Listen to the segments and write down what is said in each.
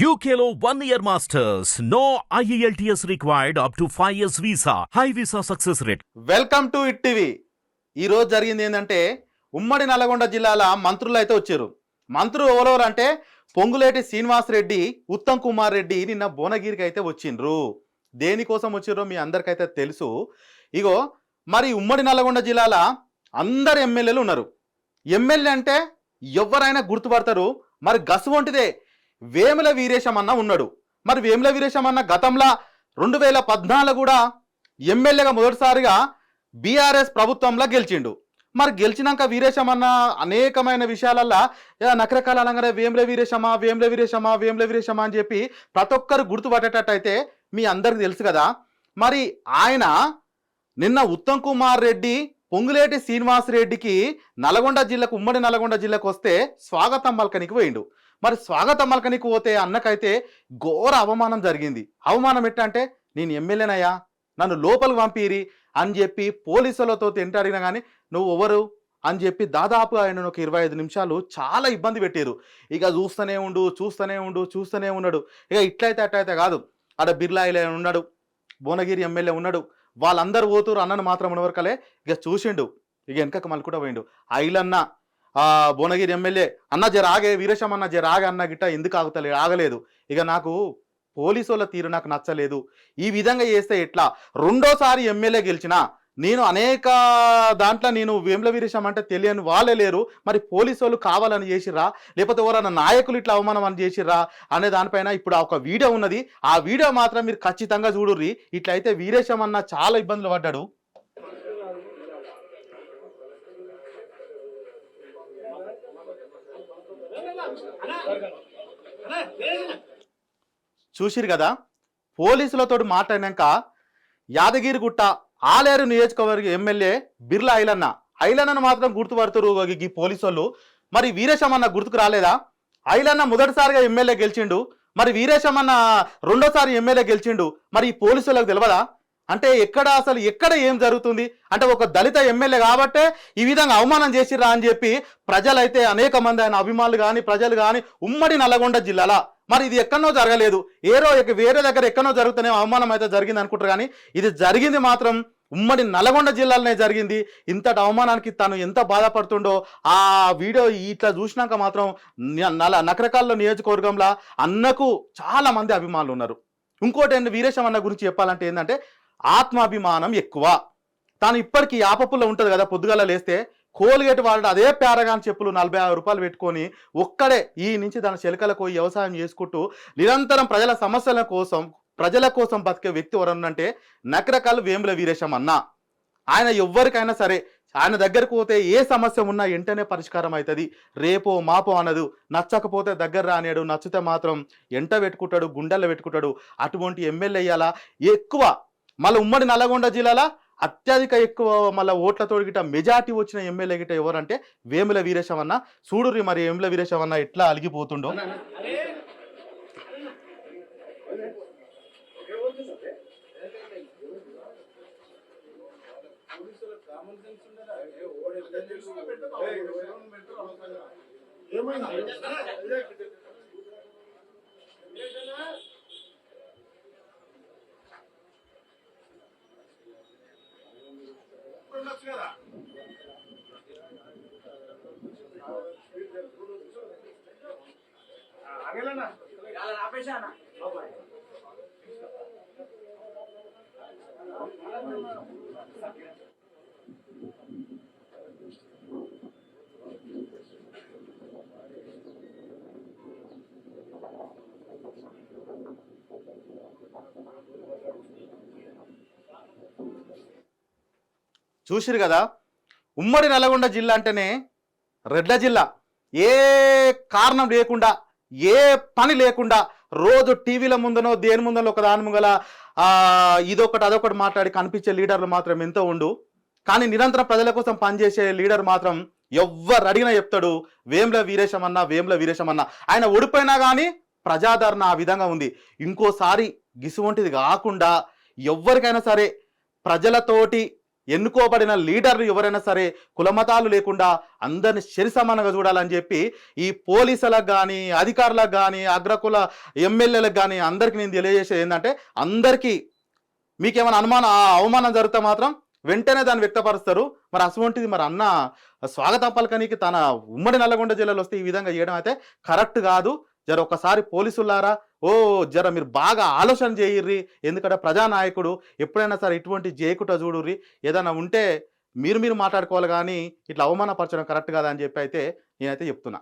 UKLO 1 year masters. No IELTS required up to 5 years visa. High visa success rate. Welcome to it TV. ఈ రోజు జరిగింది ఏంటంటే ఉమ్మడి నల్లగొండ జిల్లాల మంత్రులు అయితే వచ్చారు. మంత్రులు ఎవరెవరు అంటే పొంగులేటి శ్రీనివాస్ రెడ్డి, ఉత్తమ్ కుమార్ రెడ్డి నిన్న భువనగిరికి అయితే వచ్చిండ్రు. దేనికోసం వచ్చిర్రో మీ అందరికైతే తెలుసు. ఇగో మరి ఉమ్మడి నల్లగొండ జిల్లాల అందరు ఎమ్మెల్యేలు ఉన్నారు. ఎమ్మెల్యే అంటే ఎవరైనా గుర్తుపడతారు. మరి గసువంటిదే వేముల వీరేశం అన్న ఉన్నాడు. మరి వేముల వీరేశం అన్న గతంలో 2014 కూడా ఎమ్మెల్యేగా మొదటిసారిగా బీఆర్ఎస్ ప్రభుత్వంలో గెలిచిండు. మరి గెలిచినాక వీరేశం అన్న అనేకమైన విషయాలల్లో నకరకాల అనగానే వేముల వీరేశమా వేముల వీరేశమా వేముల వీరేశమా అని చెప్పి ప్రతి ఒక్కరు గుర్తుపట్టేటట్టయితే మీ అందరికి తెలుసు కదా. మరి ఆయన నిన్న ఉత్తమ్ కుమార్ రెడ్డి పొంగులేటి శ్రీనివాస్ రెడ్డికి నల్గొండ జిల్లాకు ఉమ్మడి నల్గొండ జిల్లాకు వస్తే స్వాగతం పలకనికి పోయిండు. మరి స్వాగతం పలకనికి పోతే అన్నకైతే ఘోర అవమానం జరిగింది. అవమానం ఎట్టంటే నేను ఎమ్మెల్యేనయ్యా, నన్ను లోపలికి పంపిరి అని చెప్పి పోలీసులతో ఎంత అడిగినా కానీ నువ్వు ఎవరు అని చెప్పి దాదాపు ఆయన ఒక 25 నిమిషాలు చాలా ఇబ్బంది పెట్టారు. ఇక చూస్తూనే ఉన్నాడు. ఇక ఇట్లయితే అట్లయితే కాదు, అక్కడ బిర్లా ఉన్నాడు, భువనగిరి ఎమ్మెల్యే ఉన్నాడు, వాళ్ళందరూ పోతురు. అన్నను మాత్రం ఉన్నవరకలే ఇక చూసిండు. ఇక వెనకకు మళ్ళీ కూడా పోయిండు. ఐలన్న భువనగిరి ఎమ్మెల్యే అన్న జర ఆగే, వీరేశం అన్న జర ఆగే అన్న గిట్ట ఎందుకు ఆగలేదు. ఇక నాకు పోలీసుల తీరు నాకు నచ్చలేదు, ఈ విధంగా చేస్తే ఎట్లా, రెండోసారి ఎమ్మెల్యే గెలిచినా నేను అనేక దాంట్లో నేను వేముల వీరేశం అంటే తెలియని వాళ్ళే లేరు. మరి పోలీసు వాళ్ళు కావాలని చేసిర్రా లేకపోతే ఎవరైనా నాయకులు ఇట్లా అవమానం అని చేసిర్రా అనే దానిపైన ఇప్పుడు ఒక వీడియో ఉన్నది. ఆ వీడియో మాత్రం మీరు ఖచ్చితంగా చూడుర్రి. ఇట్లయితే వీరేశం అన్న చాలా ఇబ్బందులు పడ్డాడు. చూసిరు కదా, పోలీసులతో మాట్లాడినాక యాదగిరిగుట్ట ఆలేరు నియోజకవర్గ ఎమ్మెల్యే బిర్లా ఐలన్నను మాత్రం గుర్తుపడుతురు ఈ పోలీసు వాళ్ళు. మరి వీరేశం అన్న గుర్తుకు రాలేదా? ఐలన్న మొదటిసారిగా ఎమ్మెల్యే గెలిచిండు, మరి వీరేశం అన్న రెండోసారి ఎమ్మెల్యే గెలిచిండు. మరి ఈ పోలీసు వాళ్ళకి తెలియదా? అంటే ఎక్కడ ఏం జరుగుతుంది అంటే ఒక దళిత ఎమ్మెల్యే కాబట్టే ఈ విధంగా అవమానం చేసిర్రా అని చెప్పి ప్రజలైతే అనేక మంది ఆయన అభిమానులు కానీ ప్రజలు కానీ ఉమ్మడి నల్లగొండ జిల్లాలో మరి ఇది ఎక్కడనో జరగలేదు, వేరే దగ్గర ఎక్కడనో జరుగుతూనే అవమానం అయితే జరిగింది అనుకుంటారు. కానీ ఇది జరిగింది మాత్రం ఉమ్మడి నల్గొండ జిల్లాలోనే జరిగింది. ఇంతటి అవమానానికి తను ఎంత బాధపడుతుండో ఆ వీడియో ఇట్లా చూసినాక మాత్రం నకరకాల్లో నియోజకవర్గంలో అన్నకు చాలా మంది అభిమానులు ఉన్నారు. ఇంకోటి వీరేశం అన్న గురించి చెప్పాలంటే ఏంటంటే ఆత్మాభిమానం ఎక్కువ. తాను ఇప్పటికీ యాపప్పుల్లో ఉంటుంది కదా, పొద్దుగాల లేస్తే కోల్గేట్ వాడు అదే పేరగాని చెప్పులు 45 రూపాయలు పెట్టుకొని ఒక్కడే ఈ నుంచి తన చెలకలకు పోయి వ్యవసాయం చేసుకుంటూ నిరంతరం ప్రజల కోసం బతికే వ్యక్తి ఎవరన్నంటే నకరకాలు వేముల వీరేశం అన్న. ఆయన ఎవ్వరికైనా సరే ఆయన దగ్గరకు పోతే ఏ సమస్య ఉన్నా వెంటనే పరిష్కారం అవుతుంది. రేపో మాపో అనదు, నచ్చకపోతే దగ్గర రానేడు, నచ్చితే మాత్రం ఎంట పెట్టుకుంటాడు, గుండెల్లో పెట్టుకుంటాడు. అటువంటి ఎమ్మెల్యే అయ్యాలా ఎక్కువ. మళ్ళీ ఉమ్మడి నల్గొండ జిల్లాలో అత్యధిక ఎక్కువ మళ్ళీ ఓట్లతో గిట్ట మెజార్టీ వచ్చిన ఎమ్మెల్యే గిట్ట ఎవరంటే వేముల వీరేశం అన్న. చూడుర్రి మరి వేముల వీరేశం అన్న ఎట్లా అలిగిపోతుండో. చూసిరు కదా, ఉమ్మడి నల్గొండ జిల్లా అంటేనే రెడ్ల జిల్లా. ఏ కారణం లేకుండా ఏ పని లేకుండా రోజు టీవీల ముందనో దేని ముందనో ఒక దాని ముంగల ఇదొకటి అదొకటి మాట్లాడి కనిపించే లీడర్లు మాత్రం ఎంతో ఉండు. కానీ నిరంతరం ప్రజల కోసం పనిచేసే లీడర్ మాత్రం ఎవ్వరు అడిగినా చెప్తాడు వేముల వీరేశం అన్న. ఆయన ఓడిపోయినా కానీ ప్రజాదరణ ఆ విధంగా ఉంది. ఇంకోసారి గిసువంటిది కాకుండా ఎవ్వరికైనా సరే ప్రజలతోటి ఎన్నుకోబడిన లీడర్లు ఎవరైనా సరే కులమతాలు లేకుండా అందరిని సమానంగా చూడాలని చెప్పి ఈ పోలీసులకు కానీ అధికారులకు కానీ అగ్రకుల ఎమ్మెల్యేలకు కానీ అందరికీ నేను తెలియజేసేది ఏంటంటే అందరికీ మీకేమైనా అవమానం జరిగితే మాత్రం వెంటనే దాన్ని వ్యక్తపరుస్తారు. మరి అటువంటిది మరి అన్న స్వాగతం పలకనికి తన ఉమ్మడి నల్లగొండ జిల్లాలో వస్తే ఈ విధంగా చేయడం అయితే కరెక్ట్ కాదు. జర ఒక్కసారి పోలీసులారా జర మీరు బాగా ఆలోచన చేయర్రి. ఎందుకంటే ప్రజానాయకుడు ఎప్పుడైనా సరే ఇటువంటి చేయకుండా చూడుర్రి. ఏదైనా ఉంటే మీరు మాట్లాడుకోవాలి, కానీ ఇట్లా అవమానపరచడం కరెక్ట్ కాదా అని చెప్పి అయితే నేనైతే చెప్తున్నా.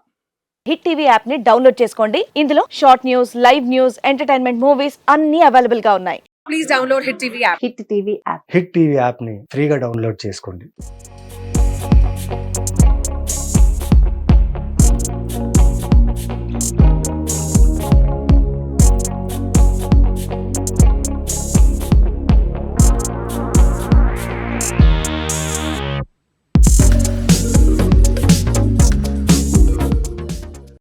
హిట్ టీవీ యాప్ ని డౌన్లోడ్ చేసుకోండి. ఇందులో short news, live news, entertainment movies అన్ని అవైలబుల్ గా ఉన్నాయి. Please download Hit TV app. Hit TV app. Hit TV యాప్ని ఫ్రీగా డౌన్లోడ్ చేసుకోండి.